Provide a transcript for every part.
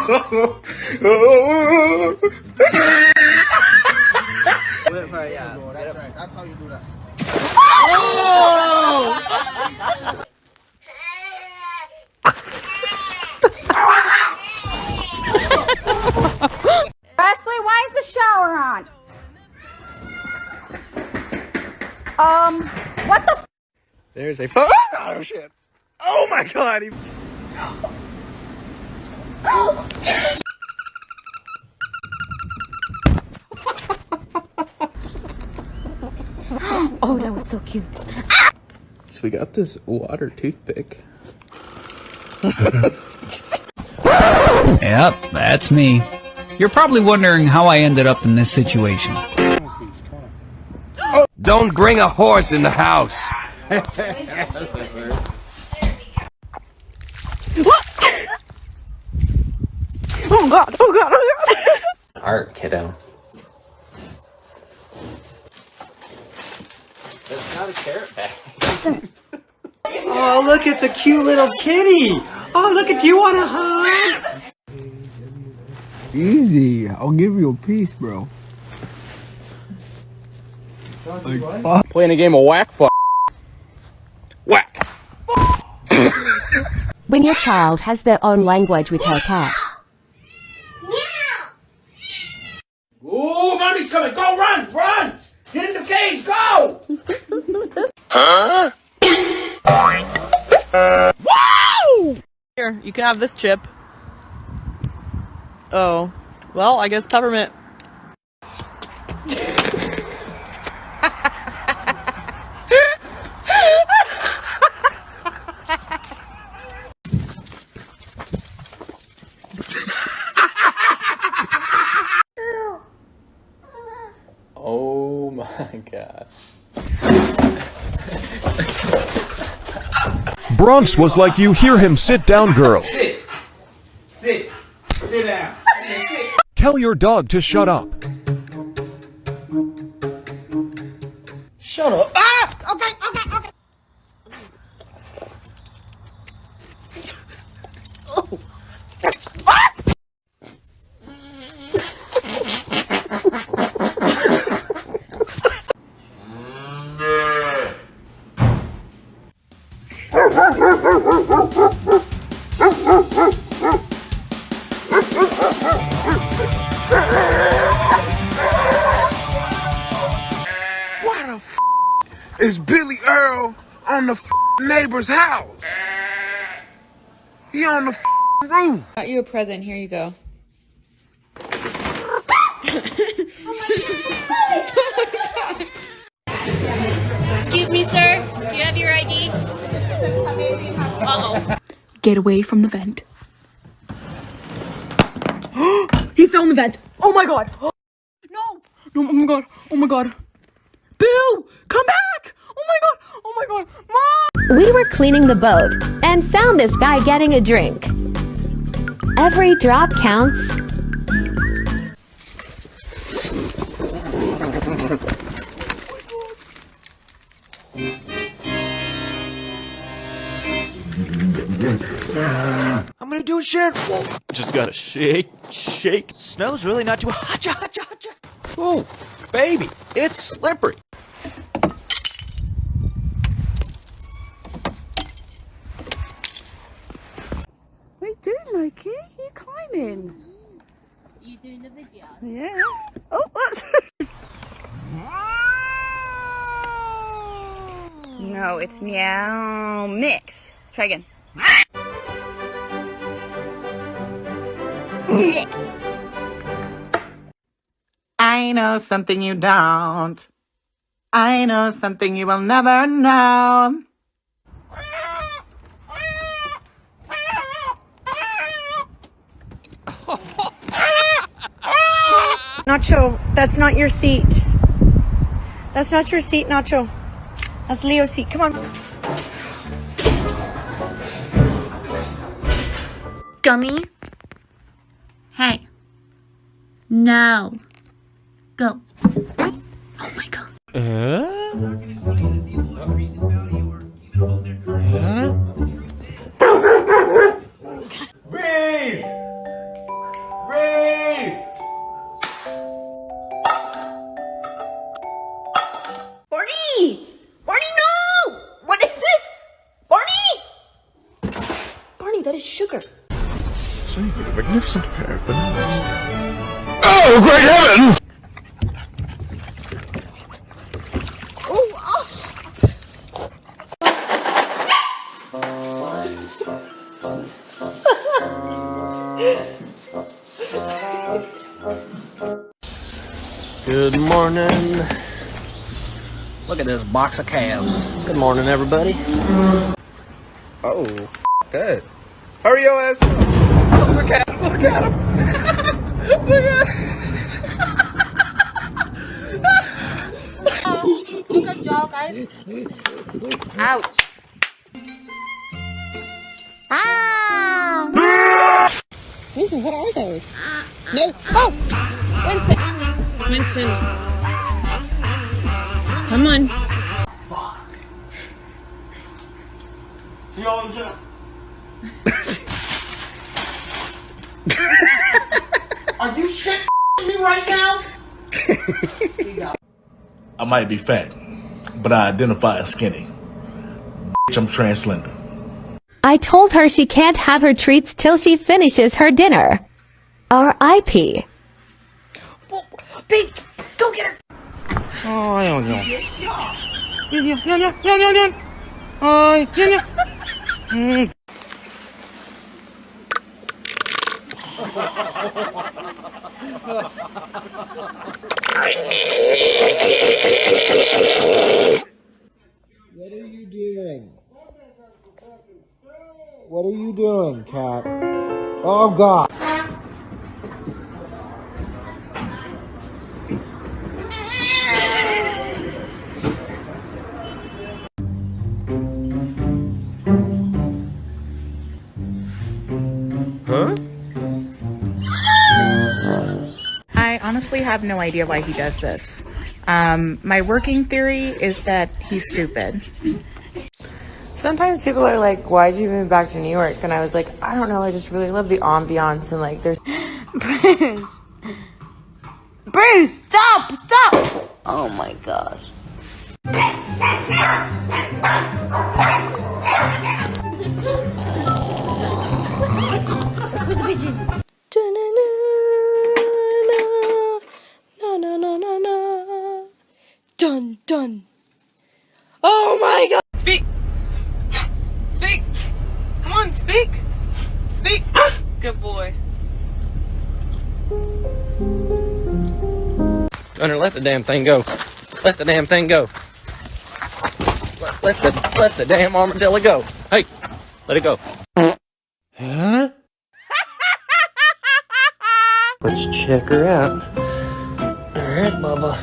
Wait for it, yeah. That's right. That's how you do that. Wesley, why is the shower on? What the f? There's a phone. Oh shit. Oh my god. Oh, that was so cute. So we got this water toothpick. Yep, that's me. You're probably wondering how I ended up in this situation. Don't bring a horse in the house. Oh god, oh god, oh god. Art, kiddo. It's not a carrot bag. Oh, look, it's a cute little kitty. Oh, look at you on a hug. Easy. I'll give you a piece, bro. Like, Playing a game of whack fuck. Whack. When your child has their own language with her cat. Ooh, mommy's coming. Go, run, run. Get in the cage, go. Huh? Wow! Here, you can have this chip. Oh. Well, I guess peppermint. Oh my gosh. Bronx was like, you hear him, sit down, girl. Sit. Sit. Sit down. Sit. Tell your dog to shut up. Shut up. Ah! Okay, okay, okay. Oh. Ah! why the f is Billy Earl on the neighbor's house? He on the roof. Got you a present. Here you go. Excuse me, sir. Do you have your ID? Uh-oh. Get away from the vent. He fell in the vent. Oh my god. No. No, oh my god. Oh my god. Boo! Come back! Oh my god. Oh my god. Mom! We were cleaning the boat and found this guy getting a drink. Every drop counts. I'm gonna do a share. Whoa. Just gotta shake, shake. Snow's really not too hot. Ooh, baby, it's slippery. What are you doing, Loki? You climbing? You doing the video? Yeah. Oh, whoops. No, it's meow mix. Try again. I know something you don't. I know something you will never know. Nacho, that's not your seat. That's not your seat, Nacho. That's Leo's seat. Come on. Gummy? Hey. No. Go. Oh my god. Breathe. Barney! Barney, no! What is this? Barney! Barney, that is sugar. So you get a magnificent pair of bananas. Oh, great heavens! Good morning. Look at this box of calves. Good morning, everybody. Oh, that. Hurry your ass up. Look at him. Look at him. Look at him. Good job, guys. Ouch. Ah! Winston, what are those? No. Oh! Winston. Come on. Are you shit me right now? I might be fat, but I identify as skinny. I'm trans-slender. I told her she can't have her treats till she finishes her dinner. R.I.P. Big, go get her. Oh, yan, yan. Yan. What are you doing? What are you doing, cat? Oh, God. I honestly have no idea why he does this. My working theory is that he's stupid. Sometimes people are like, why'd you move back to New York? And I was like, I don't know, I just really love the ambiance and like there's Bruce. Bruce, stop! Oh my gosh. Where's the pigeon? Dun dun. Oh my god. Speak! Speak! Come on, speak! Speak! Good boy. Gunner, let the damn thing go. Let the damn thing go. Let the damn armadillo go. Hey, let it go. Huh? Let's check her out. All right, Bubba.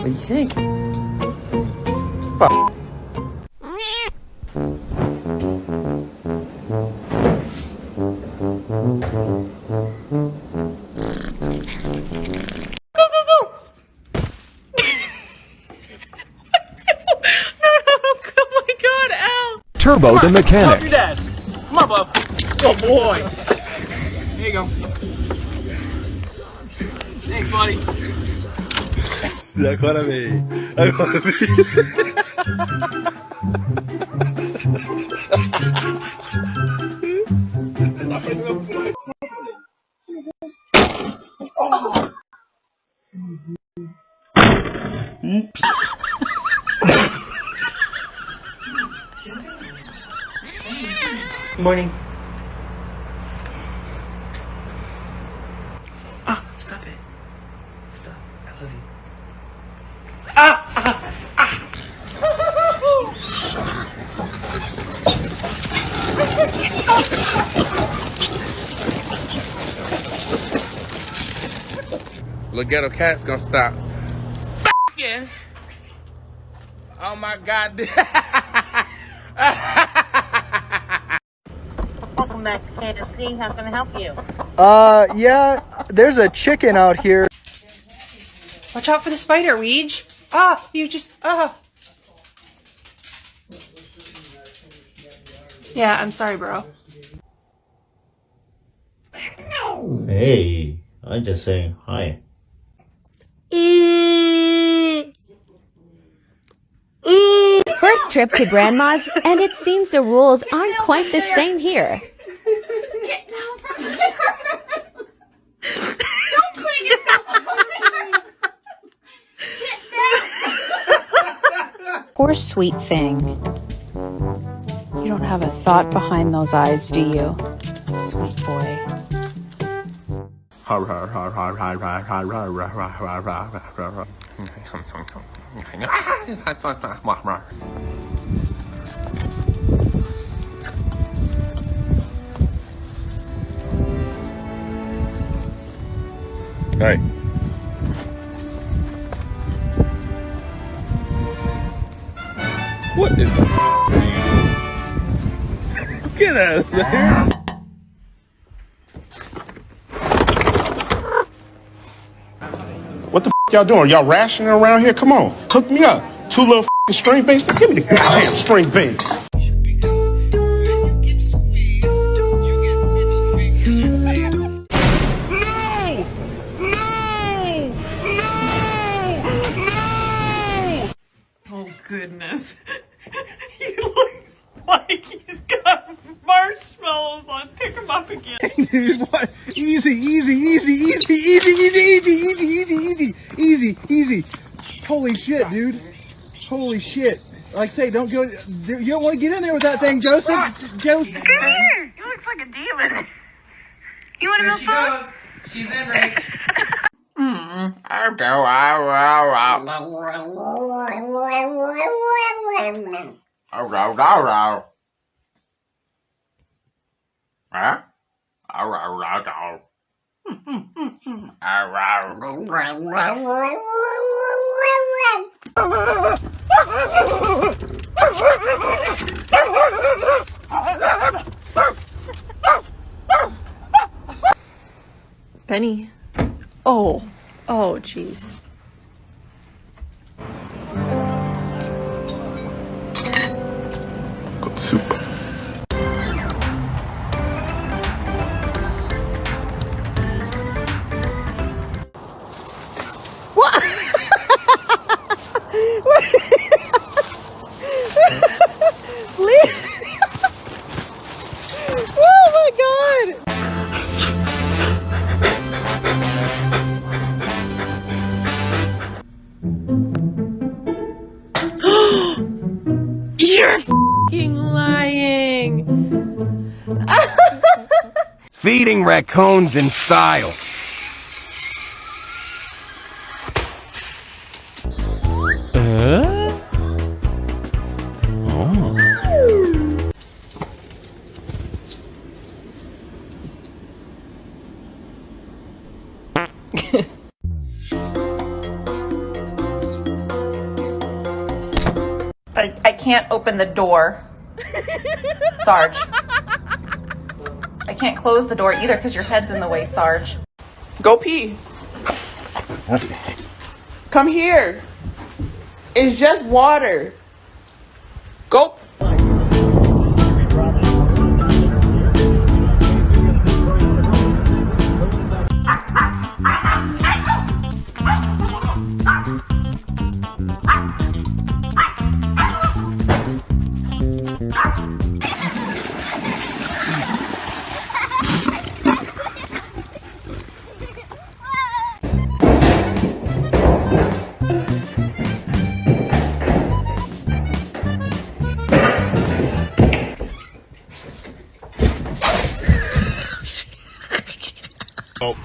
What do you think? Fuck. Turbo the mechanic. Your dad. Come on, Bub. Good boy. There you go. Thanks, buddy. Agora vem. Agora Oops. Good morning. Ah, stop it. Stop. I love you. Little ghetto cat's gonna stop. F***ing. Oh my God. Welcome back to KFC. How can I help you? Yeah, there's a chicken out here. Watch out for the spider, Weege. Yeah, I'm sorry, bro. Hey, I'm just saying hi. trip to Grandma's, and it seems the rules aren't quite the same here. Get down from there. Don't clean yourself up from there. Get down. Poor sweet thing. You don't have a thought behind those eyes, do you? Sweet boy. Hey. What is the Get out of there. What the y'all doing? Y'all rationing around here? Come on, hook me up. 2 little string beans. Give me the goddamn string beans. Oh, goodness. He looks like he's got marshmallows on. Pick him up again. Dude, what? Easy, easy, easy, easy, easy, easy, easy, easy, easy, easy, easy, easy. Holy shit, dude. Holy shit. Like I say, don't go. You don't want to get in there with that thing, Joseph. Joseph. Come here. He looks like a demon. You want to milk Fox? She's in right. Penny. Oh, jeez. Soup. Oh my god! You're f***ing lying. Feeding raccoons in style. I can't open the door. Sarge. I can't close the door either because your head's in the way, Sarge. Go pee. Come here. It's just water. Go. Oh.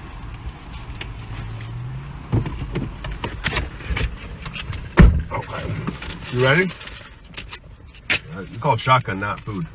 Okay. You ready? You call shotgun, not food.